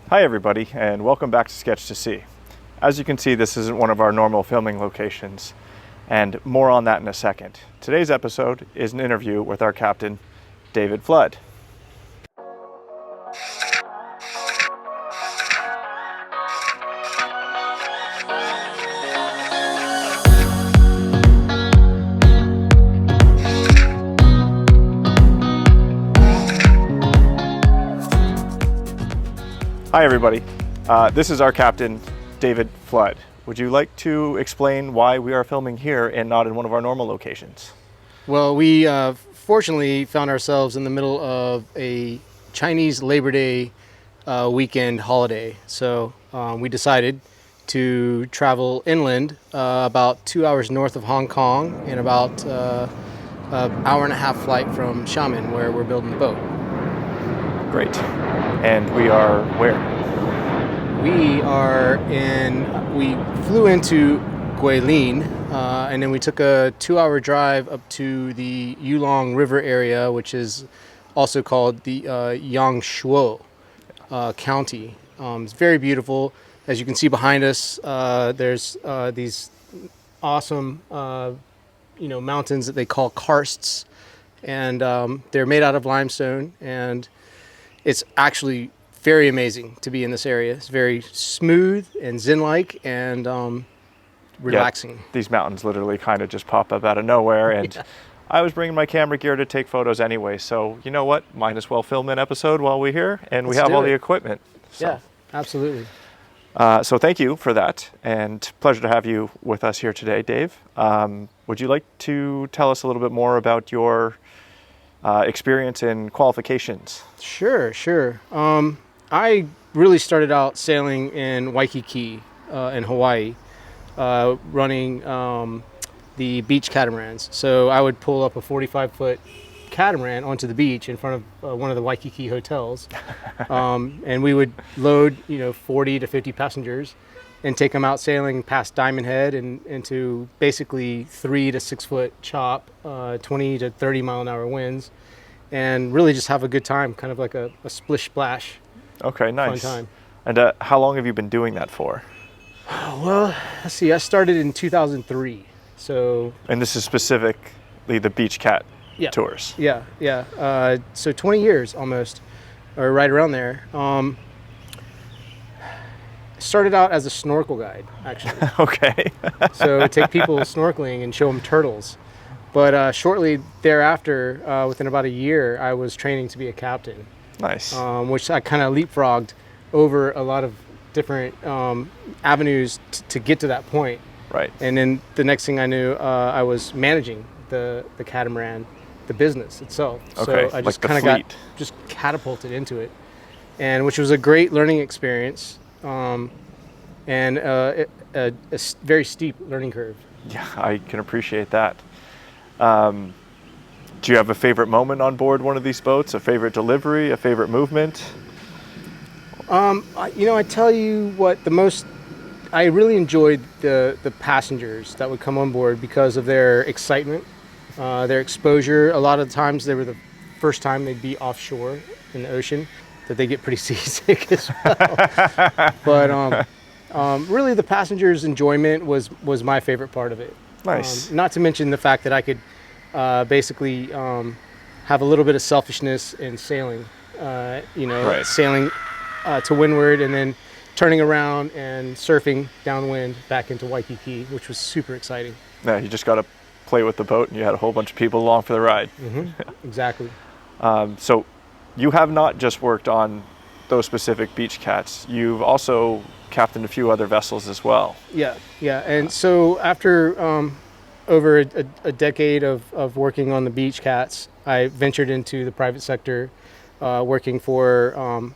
Hi everybody, and welcome back to Sketch to See. As you can see, this isn't one of our normal filming locations, and more on that in a second. Today's episode is an interview with our captain, David Flood. Hi everybody, this is our captain, David Flood. Would you like to explain why we are filming here and not in one of our normal locations? Well, we fortunately found ourselves in the middle of a Chinese Labor Day weekend holiday. So we decided to travel inland about 2 hours north of Hong Kong and about an hour and a half flight from Xiamen, where we're building the boat. Great. And we are where? We flew into Guilin, and then we took a 2-hour drive up to the Yulong River area, which is also called the Yangshuo County. It's very beautiful. As you can see behind us, there's these awesome mountains that they call karsts, and they're made out of limestone, and it's actually very amazing to be in this area. It's very smooth and zen-like and relaxing. Yeah, these mountains literally kind of just pop up out of nowhere, and yeah. I was bringing my camera gear to take photos anyway, so you know what? Might as well film an episode while we're here, and we have all the equipment. So. Yeah, absolutely. So thank you for that, and pleasure to have you with us here today, Dave. Would you like to tell us a little bit more about your experience and qualifications? Sure. I really started out sailing in Waikiki in Hawaii, running the beach catamarans. So I would pull up a 45-foot catamaran onto the beach in front of one of the Waikiki hotels, and we would load 40 to 50 passengers and take them out sailing past Diamond Head and into basically 3 to 6 foot chop, 20 to 30 mile an hour winds, and really just have a good time, kind of like a splish splash. Okay, nice. Fun time. And how long have you been doing that for? Well, let's see, I started in 2003. So. And this is specifically the beach cat tours? Yeah. So 20 years almost, or right around there. Started out as a snorkel guide, actually. Okay. So take people snorkeling and show them turtles. But shortly thereafter, within about a year, I was training to be a captain. Nice. Which I kind of leapfrogged over a lot of different avenues to get to that point. Right. And then the next thing I knew, I was managing the catamaran, the business itself. Okay. So I just kind of got just catapulted into it, and which was a great learning experience, and a very steep learning curve. Yeah, I can appreciate that. Do you have a favorite moment on board one of these boats? A favorite delivery? A favorite movement? I tell you what, I really enjoyed the passengers that would come on board because of their excitement, their exposure. A lot of times they were the first time they'd be offshore in the ocean, that they get pretty seasick as well. But really the passengers' enjoyment was my favorite part of it. Nice. Not to mention the fact that I could basically have a little bit of selfishness in sailing, right. Sailing to windward and then turning around and surfing downwind back into Waikiki, which was super exciting. Yeah, you just got to play with the boat, and you had a whole bunch of people along for the ride. Mm-hmm. Exactly. So you have not just worked on those specific beach cats. You've also captained a few other vessels as well. Yeah. And so after over a decade of working on the beach cats, I ventured into the private sector, working for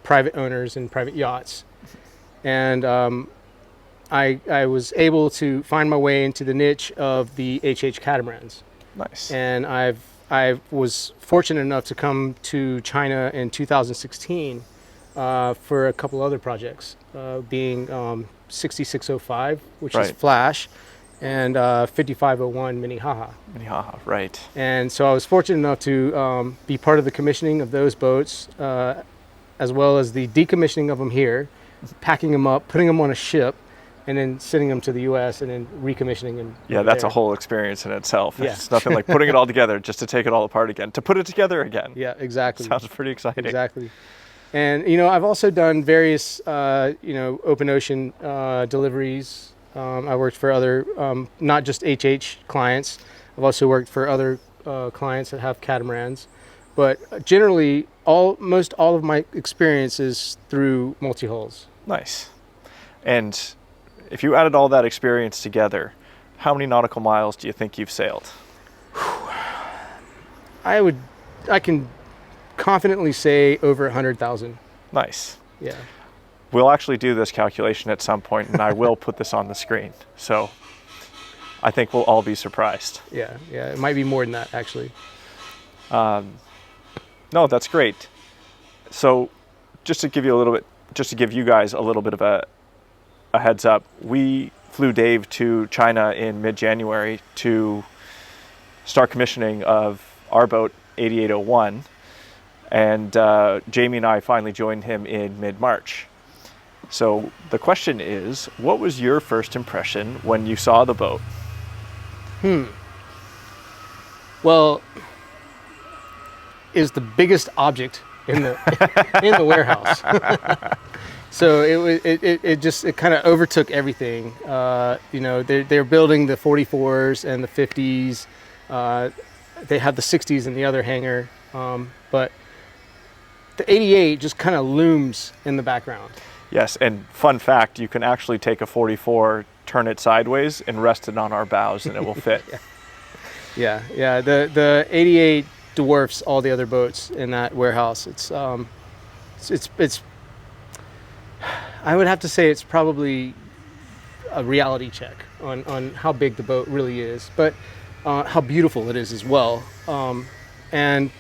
private owners and private yachts, and I was able to find my way into the niche of the HH catamarans. Nice. And I was fortunate enough to come to China in 2016 for a couple other projects, being 6605, which is Flash, and 5501 Minnehaha. Minnehaha, right. And so I was fortunate enough to be part of the commissioning of those boats, as well as the decommissioning of them here, packing them up, putting them on a ship, and then sending them to the U.S. and then recommissioning them. Yeah, that's there. a whole experience in itself. Yeah. It's nothing like putting it all together just to take it all apart again, to put it together again. Yeah, exactly. Sounds pretty exciting. Exactly. And, I've also done various, open ocean deliveries. I worked for other, not just HH clients. I've also worked for other clients that have catamarans. But generally, most all of my experience is through multi-hulls. Nice. And if you added all that experience together, how many nautical miles do you think you've sailed? I can confidently say over 100,000. Nice. Yeah. We'll actually do this calculation at some point, and I will put this on the screen. So I think we'll all be surprised. Yeah, it might be more than that, actually. No, that's great. So just to give you guys a little bit of a heads up, we flew Dave to China in mid-January to start commissioning of our boat 8801, and Jamie and I finally joined him in mid-March. So the question is, what was your first impression when you saw the boat? Well, is the biggest object in the in the warehouse. So it kind of overtook everything. They're building the 44s and the 50s. They have the 60s in the other hangar, but the 88 just kind of looms in the background. Yes, and fun fact, you can actually take a 44, turn it sideways, and rest it on our bows, and it will fit. Yeah. The 88 dwarfs all the other boats in that warehouse. It's I would have to say it's probably a reality check on how big the boat really is, but how beautiful it is as well. And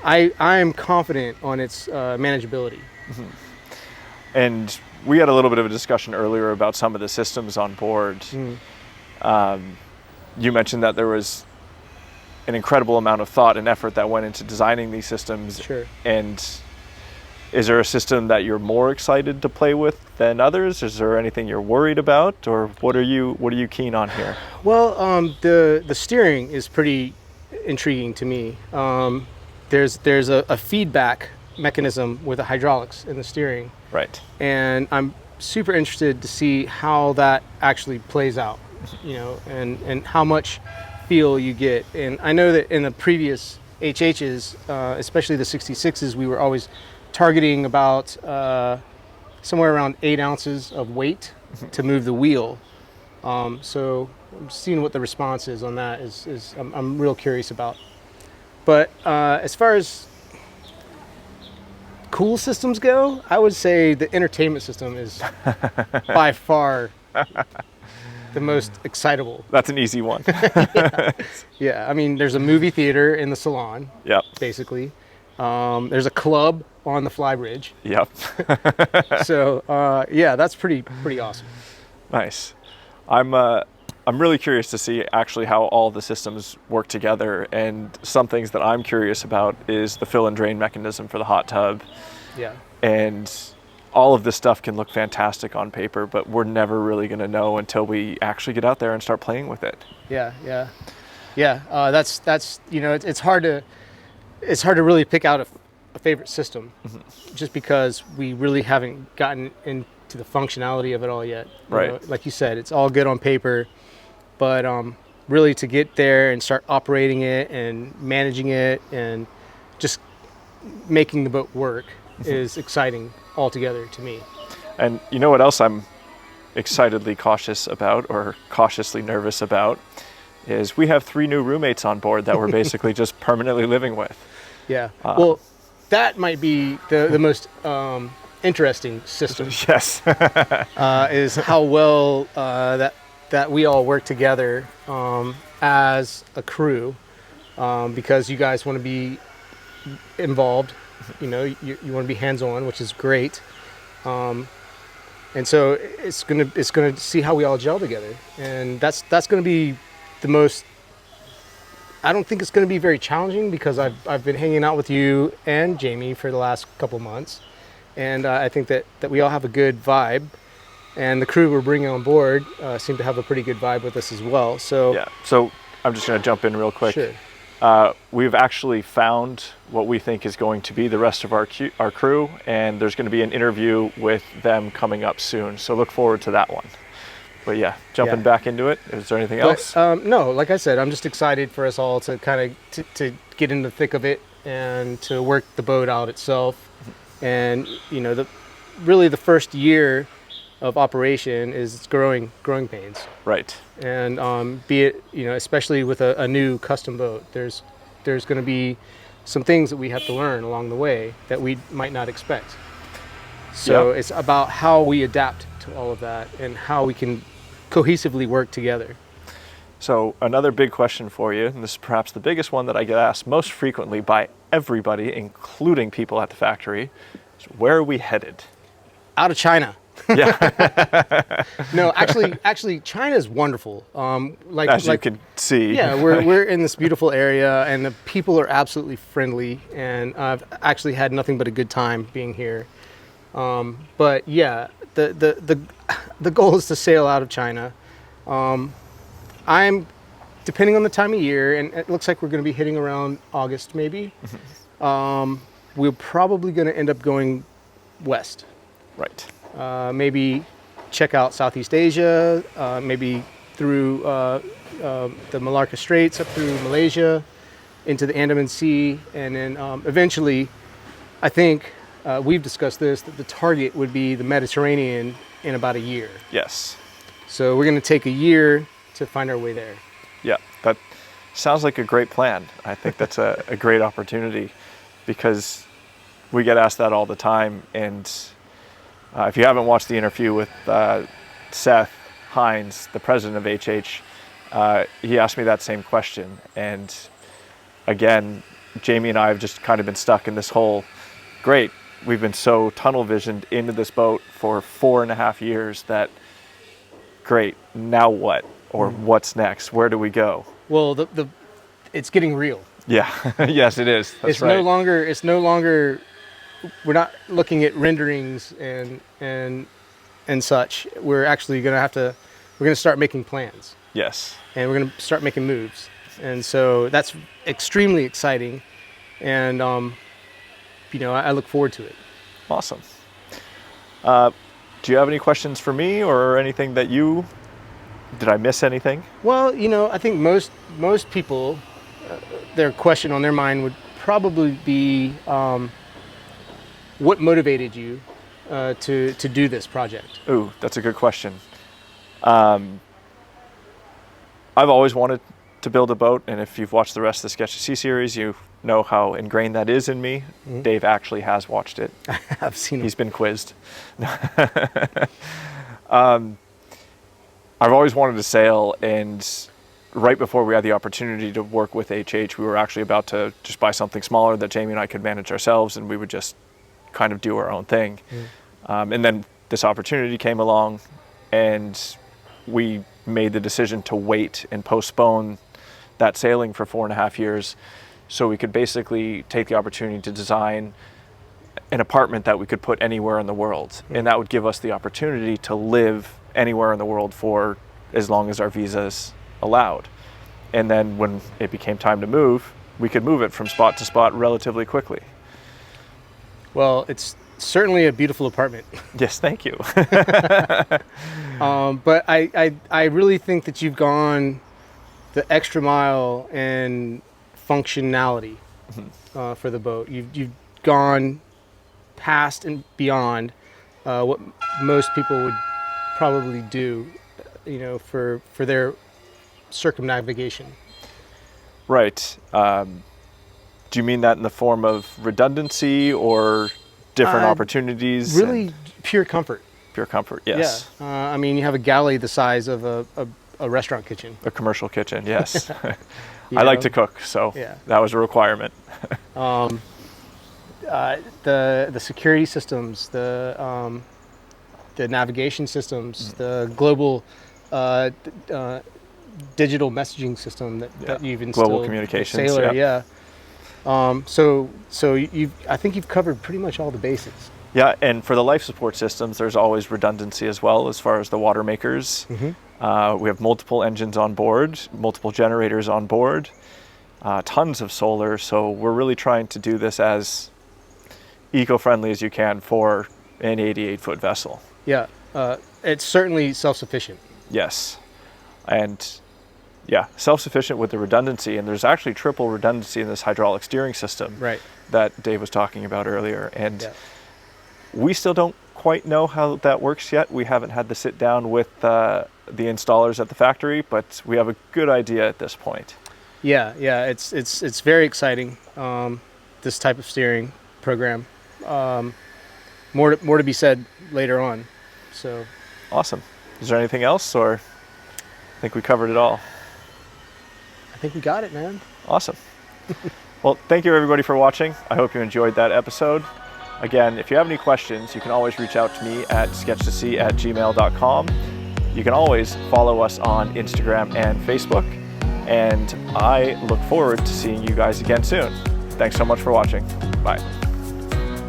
I am confident on its manageability. Mm-hmm. And we had a little bit of a discussion earlier about some of the systems on board. You mentioned that there was an incredible amount of thought and effort that went into designing these systems. Sure. And is there a system that you're more excited to play with than others? Is there anything you're worried about, or what are you keen on here? Well, the steering is pretty intriguing to me. There's a feedback mechanism with the hydraulics in the steering. Right. And I'm super interested to see how that actually plays out, and how much feel you get. And I know that in the previous HHs, especially the 66s, we were always targeting about somewhere around 8 ounces of weight to move the wheel. So I'm seeing what the response is on that. I'm real curious about. But as far as cool systems go, I would say the entertainment system is by far the most excitable. That's an easy one. Yeah, I mean, there's a movie theater in the salon. Yep. Basically. There's a club on the flybridge. Yep. So yeah, that's pretty awesome. Nice. I'm really curious to see actually how all the systems work together, and some things that I'm curious about is the fill and drain mechanism for the hot tub. Yeah. And all of this stuff can look fantastic on paper, but we're never really going to know until we actually get out there and start playing with it. Yeah. That's it's hard to really pick out a favorite system, just because we really haven't gotten into the functionality of it all yet. Right. Like you said, it's all good on paper, but really to get there and start operating it and managing it and just making the boat work is exciting altogether to me. And you know what else I'm excitedly cautious about, or cautiously nervous about, is we have 3 new roommates on board that we're basically just permanently living with. Yeah. Well, that might be the most interesting system. Yes. Is how well that we all work together as a crew, because you guys want to be involved. You want to be hands-on, which is great. And so it's gonna see how we all gel together, and that's gonna be the most I don't think it's going to be very challenging because I've been hanging out with you and Jamie for the last couple months, and I think that we all have a good vibe, and the crew we're bringing on board seem to have a pretty good vibe with us as well. So Yeah. So I'm just going to jump in real quick. sure. We've actually found what we think is going to be the rest of our crew, and there's going to be an interview with them coming up soon. So look forward to that one. But yeah, jumping back into it, is there anything else? No, like I said, I'm just excited for us all to kind of to get in the thick of it and to work the boat out itself. And you know, really the first year of operation is growing pains. Right. And be it, you know, especially with a new custom boat, there's going to be some things that we have to learn along the way that we might not expect. So it's about how we adapt to all of that and how we can cohesively work together. So another big question for you, and this is perhaps the biggest one that I get asked most frequently by everybody, including people at the factory, is where are we headed? Out of China. Yeah. No, actually, China is wonderful. As you can see. Yeah, we're in this beautiful area, and the people are absolutely friendly, and I've actually had nothing but a good time being here. But yeah, the goal is to sail out of China. I'm depending on the time of year, and it looks like we're going to be hitting around August maybe. We're probably going to end up going west. Right. Maybe check out Southeast Asia, maybe through the Malacca Straits up through Malaysia into the Andaman Sea, and then eventually, I think we've discussed this, that the target would be the Mediterranean in about a year. Yes. So we're going to take a year to find our way there. Yeah, that sounds like a great plan. I think that's a great opportunity because we get asked that all the time. And if you haven't watched the interview with Seth Hines, the president of HH, he asked me that same question. And again, Jamie and I have just kind of been stuck in this whole, great, we've been so tunnel visioned into this boat for 4.5 years that, great, now what? Or what's next? Where do we go? Well, it's getting real. Yeah, yes, it is. That's it's right. It's no longer. We're not looking at renderings and such. We're actually going to We're going to start making plans. Yes. And we're going to start making moves, and so that's extremely exciting, and I look forward to it. Awesome. Do you have any questions for me or anything that did I miss anything? Well, I think most people, their question on their mind would probably be, what motivated you to do this project? Ooh, that's a good question. I've always wanted to build a boat, and if you've watched the rest of the Sketch to Sea series, you know how ingrained that is in me. Mm-hmm. Dave actually has watched it. I've seen it. He's been quizzed. I've always wanted to sail, and right before we had the opportunity to work with HH, we were actually about to just buy something smaller that Jamie and I could manage ourselves, and we would just kind of do our own thing. And then this opportunity came along, and we made the decision to wait and postpone that sailing for 4.5 years so we could basically take the opportunity to design an apartment that we could put anywhere in the world. And that would give us the opportunity to live anywhere in the world for as long as our visas allowed. And then when it became time to move, we could move it from spot to spot relatively quickly. Well, it's certainly a beautiful apartment. Yes, thank you. But I really think that you've gone the extra mile in functionality for the boat. You've gone past and beyond what most people would probably do, for their circumnavigation. Right. Do you mean that in the form of redundancy or different opportunities? Really, pure comfort. Pure comfort, yes. Yeah. You have a galley the size of a restaurant kitchen. A commercial kitchen, yes. I like to cook, so that was a requirement. The security systems, the navigation systems, the global digital messaging system that you've installed. Global communications. Sailor, yeah. So I think you've covered pretty much all the bases. Yeah, and for the life support systems, there's always redundancy as well as far as the water makers. Mm-hmm. We have multiple engines on board, multiple generators on board, tons of solar. So we're really trying to do this as eco-friendly as you can for an 88-foot vessel. Yeah, it's certainly self-sufficient. Yes, and yeah, self-sufficient with the redundancy, and there's actually triple redundancy in this hydraulic steering system Right. that Dave was talking about earlier. And Yeah. we still don't quite know how that works yet. We haven't had to sit down with the installers at the factory, but we have a good idea at this point. Yeah, it's very exciting. This type of steering program. More to be said later on. So Awesome. Is there anything else, or I think we covered it all? I think we got it, man. Awesome. Well, thank you everybody for watching. I hope you enjoyed that episode. Again, if you have any questions, you can always reach out to me at sketchtosee@gmail.com. You can always follow us on Instagram and Facebook. And I look forward to seeing you guys again soon. Thanks so much for watching. Bye.